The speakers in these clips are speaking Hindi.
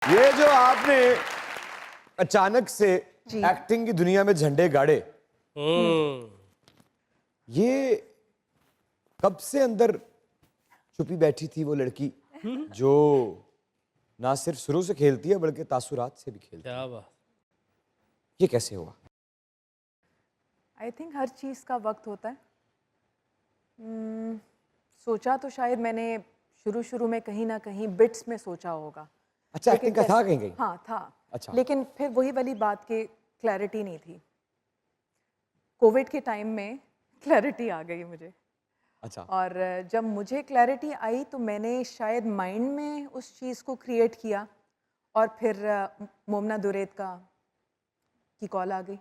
ये जो आपने अचानक से एक्टिंग की दुनिया में झंडे गाड़े, ये कब से अंदर छुपी बैठी थी वो लड़की जो ना सिर्फ शुरू से खेलती है बल्कि तासुरात से भी खेलती है? क्या बात। ये कैसे हुआ? आई थिंक हर चीज़ का वक्त होता है। सोचा तो शायद मैंने शुरू में कहीं ना कहीं बिट्स में सोचा होगा। अच्छा, एक्टिंग का था कहीं? हाँ था। अच्छा। लेकिन फिर वही वाली बात की क्लैरिटी नहीं थी। कोविड के टाइम में क्लैरिटी आ गई मुझे। अच्छा। और जब मुझे क्लैरिटी आई तो मैंने शायद माइंड में उस चीज़ को क्रिएट किया और फिर मोमना दुरैत की कॉल आ गई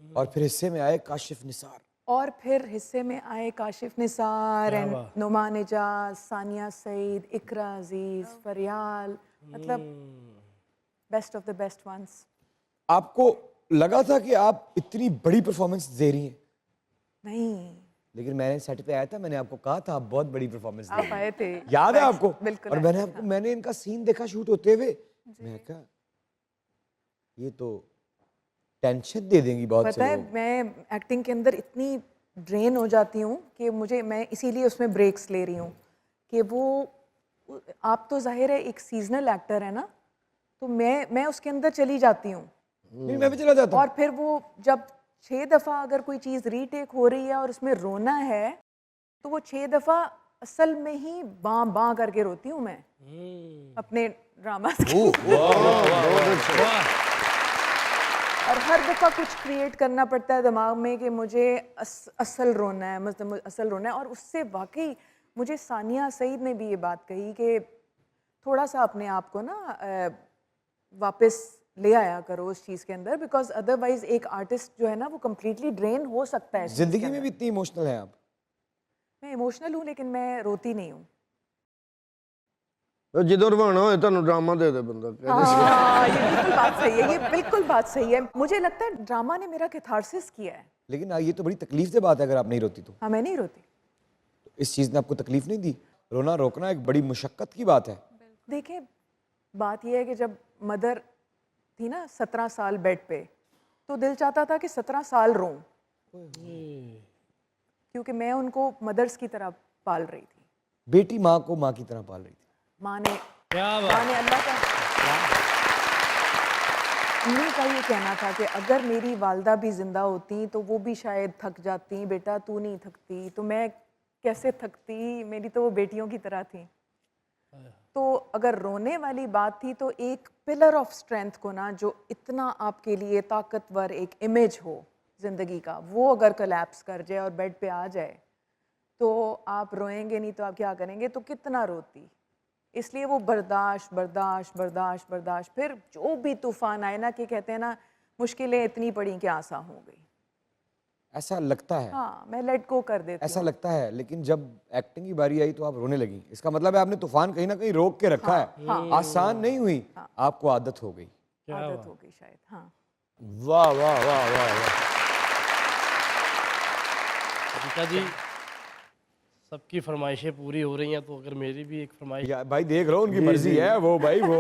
और फिर हिस्से में आए काशिफ निसार। और फिर हिस्से में आए काशिफ निसार एंड नुमान एजाज, सानिया सईद, इकरा अजीज, फरियाल, मतलब best of the best ones. आपको लगा था कि आप इतनी बड़ी परफॉर्मेंस दे रही हैं? नहीं, लेकिन मैंने सेट पे आया था, मैंने आपको कहा था आप बहुत बड़ी परफॉर्मेंस दे रही हैं। आप आए थे, याद है आपको? बिल्कुल। और मैंने इनका सीन देखा शूट होते हुए, मैं कहा ये तो टेंशन दे देंगी बहुत। पता है मैं एक्टिंग के अंदर इतनी ड्रेन हो जाती हूँ कि मैं इसीलिए उसमें ब्रेक्स ले रही हूँ कि वो आप तो जाहिर है एक सीजनल एक्टर है ना, तो मैं उसके अंदर चली जाती हूँ। मैं भी चला जाता हूँ। और फिर वो जब 6 दफ़ा अगर कोई चीज़ रीटेक हो रही है और उसमें रोना है तो वो 6 दफ़ा असल में ही बाँ करके रोती हूँ मैं अपने ड्रामा के। और हर दफ़ा कुछ क्रिएट करना पड़ता है दिमाग में कि मुझे असल रोना है, मतलब असल रोना है। और उससे वाकई मुझे सानिया सईद ने भी ये बात कही कि थोड़ा सा अपने आप को ना वापस ले आया करो उस चीज़ के अंदर, बिकॉज अदरवाइज एक आर्टिस्ट जो है ना वो कम्प्लीटली ड्रेन हो सकता है। जिंदगी में भी इतनी इमोशनल है आप? मैं इमोशनल हूँ लेकिन मैं रोती नहीं हूँ। ਜਦੋਂ ਰਵਾਣਾ ਹੋਏ ਤੁਹਾਨੂੰ ਡਰਾਮਾ ਦੇ ਦੇ ਬੰਦਾ। हाँ, ये बिल्कुल बात सही है, ये बिल्कुल बात सही है। मुझे लगता है ड्रामा ने मेरा कैथारसिस किया है। लेकिन ये तो बड़ी तकलीफ से बात है अगर आप नहीं रोती तो। हाँ, मैं नहीं रोती। इस चीज़ ने आपको तकलीफ नहीं दी? रोना रोकना एक बड़ी मुशक्कत की बात है। देखिए बात यह है कि जब मदर थी ना 17 साल बेड पे, तो दिल चाहता था कि 17 साल रोऊं, क्योंकि मैं उनको मदर्स की तरह पाल रही थी। बेटी माँ को माँ की तरह पाल रही थी। माँ ने अल्लाह का उन्हीं का ये कहना था कि अगर मेरी वालदा भी जिंदा होती तो वो भी शायद थक जाती, बेटा तू नहीं थकती तो मैं कैसे थकती, मेरी तो वो बेटियों की तरह थी। तो अगर रोने वाली बात थी तो एक पिलर ऑफ स्ट्रेंथ को ना, जो इतना आपके लिए ताकतवर एक इमेज हो ज़िंदगी का, वो अगर कोलैप्स कर जाए और बेड पे आ जाए तो आप रोएंगे नहीं तो आप क्या करेंगे, तो कितना रोती। इसलिए वो बर्दाश्त बर्दाश्त बर्दाश्त बर्दाश्त, फिर जो भी तूफान आए ना, कि कहते हैं ना मुश्किलें इतनी पड़ी कि आसान हो गई, ऐसा लगता है। हाँ, मैं लेट गो कर देती ऐसा लगता है। लेकिन जब एक्टिंग की बारी आई तो आप रोने लगी, इसका मतलब है आपने तूफान कहीं ना कहीं रोक के रखा है। आसान नहीं हुई, आपको आदत हो गई। आदत हो गई शायद। हाँ, वाह वाह वाह वाह वाह। गीता जी सबकी फरमाइशें पूरी हो रही हैं, तो अगर मेरी भी एक फरमाइश। भाई देख रहा हूँ उनकी मर्जी है, वो भाई वो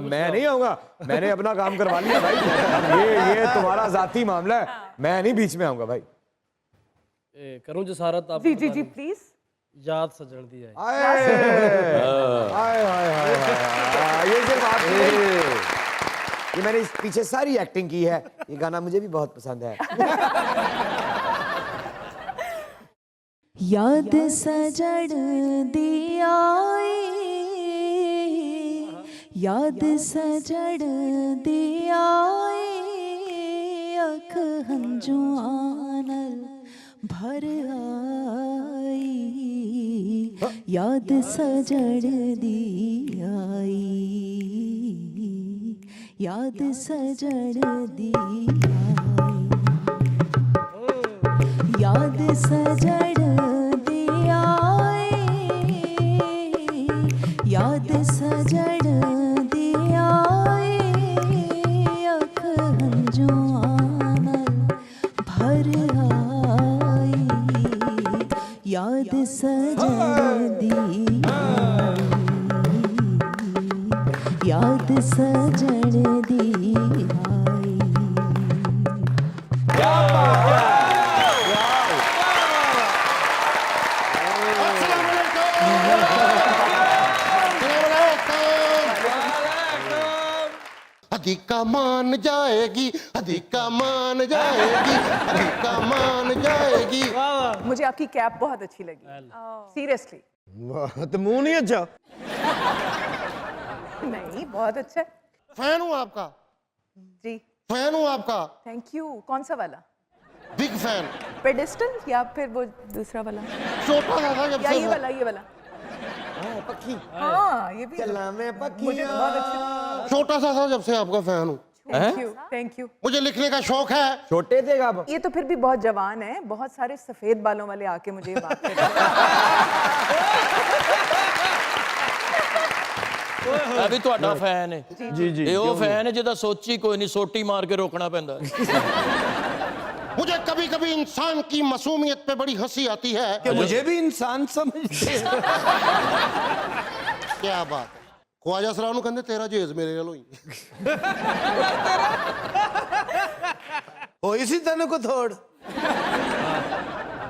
मैं नहीं आऊंगा, मैंने अपना काम करवा लिया भाई। ये तुम्हारा जाती मामला है, मैं नहीं बीच में आऊंगा भाई। करूं जसारत आप? जी जी जी प्लीज। याद सजन दी जाए। ये सिर्फ आपकी, ये मैंने इस पीछे सारी एक्टिंग की है, ये गाना मुझे भी बहुत पसंद है। याद सजड़ दी आई, याद सजड़ दी आई, अख हंजुआं नाल भर आई, याद सजड़ दी आई, याद सजड़ दी आई, याद सजड़ दी आई, याद सजड़ दी आई, अख हंजुआं नाल भर आई, याद सजड़ दी आई, याद सजण दी आई। अधिका मान जाएगी, अधिका मान जाएगी, अधिका मान जाएगी। मुझे आपकी कैप बहुत अच्छी लगी, सीरियसली। वाह, तो मुंह नहीं अच्छा। नहीं, बहुत अच्छा है। फैन हूँ आपका, जी, फैन हूँ आपका, थैंक यू। कौन सा वाला? Big fan. पेडिस्टल या फिर वो दूसरा वाला, छोटा सा था जब या से ये वाला? ये वाला, पक्षी हाँ, ये भी चला मैं मुझे पक्षी बहुत अच्छा। छोटा सा था जब से आपका फैन हूँ। Thank you, thank you. मुझे लिखने का शौक है। छोटे थे आप। ये तो फिर भी बहुत जवान है, बहुत सारे सफेद बालों वाले आके मुझे ये बात कहते ਇਹ ਵੀ ਤੁਹਾਡਾ ਫੈਨ ਹੈ जी जी ਇਹ ਉਹ ਫੈਨ ਹੈ ਜਿਹਦਾ ਸੋਚੀ ਕੋਈ ਨਹੀਂ ਸੋਟੀ ਮਾਰ ਕੇ ਰੋਕਣਾ ਪੈਂਦਾ मुझे कभी कभी इंसान की मासूमियत पे बड़ी हंसी आती है। कि मुझे भी इंसान समझते हैं। क्या बात है। ख्वाजा सलाम ਨੂੰ ਕਹਿੰਦੇ ਤੇਰਾ ਜੇਜ਼ ਮੇਰੇ ਨਾਲ ਹੋਈ। होई सी तेन को थोड़।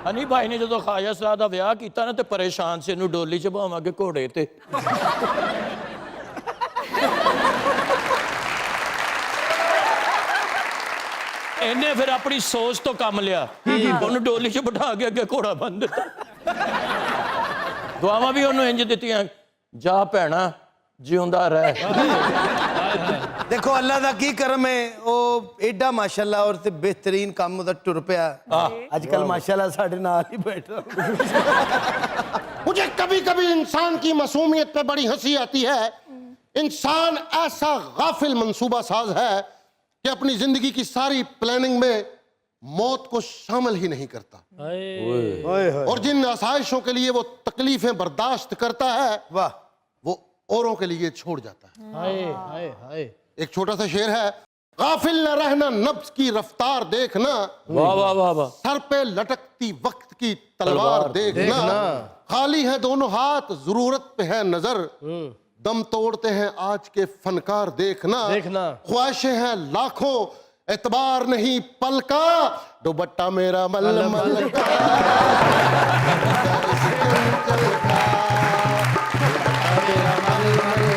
ਹਨੀ ਭਾਈ ਨੇ ਜਦੋਂ ਖਾਜਾ ਸਲਾਹ ਦਾ ਵਿਆਹ ਕੀਤਾ ਨਾ ਤੇ ਪਰੇਸ਼ਾਨ ਸੀ ਇਹਨੂੰ ਡੋਲੀ ਚ ਭਾਵਾਂਗੇ ਘੋੜੇ ਤੇ ਇਹਨੇ ਫਿਰ ਆਪਣੀ ਸੋਚ ਤੋਂ ਕੰਮ ਲਿਆ ਉਹਨੂੰ ਡੋਲੀ ਚ ਬਿਠਾ ਕੇ ਅੱਗੇ ਘੋੜਾ ਬੰਨ ਦਿੱਤਾ ਦੁਆਵਾਂ ਵੀ ਉਹਨੂੰ ਇੰਜ ਦਿੱਤੀਆਂ ਜਾ ਭੈਣਾ ਜਿਉਂਦਾ ਰਹਿ देखो अल्लाह दा की करम है वो एडा माशाल्लाह और ते बेहतरीन काम उदा टुर पिया अजकल माशाल्लाह साडे नाल ही बैठा मुझे कभी कभी इंसान की मासूमियत पे बड़ी हंसी आती है। इंसान ऐसा गाफिल मंसूबा साज है कि अपनी जिंदगी की सारी प्लानिंग में मौत को शामिल ही नहीं करता और जिन आसाइशों के लिए वो तकलीफें बर्दाश्त करता है वाह वो औरों के लिए छोड़ जाता है। हाय हाय हाय। एक छोटा सा शेर है, गाफिल न रहना नफ्स की रफ्तार देखना, ਵਾਹ ਵਾਹ ਵਾਹ ਵਾਹ सर पे लटकती वक्त की तलवार देखना, खाली है दोनों हाथ जरूरत पे है नजर, दम तोड़ते हैं आज के फनकार देखना, देखना। ख्वाहिशें हैं लाखों एतबार नहीं पल का, दुपट्टा मेरा मलमल का मेरा मलमल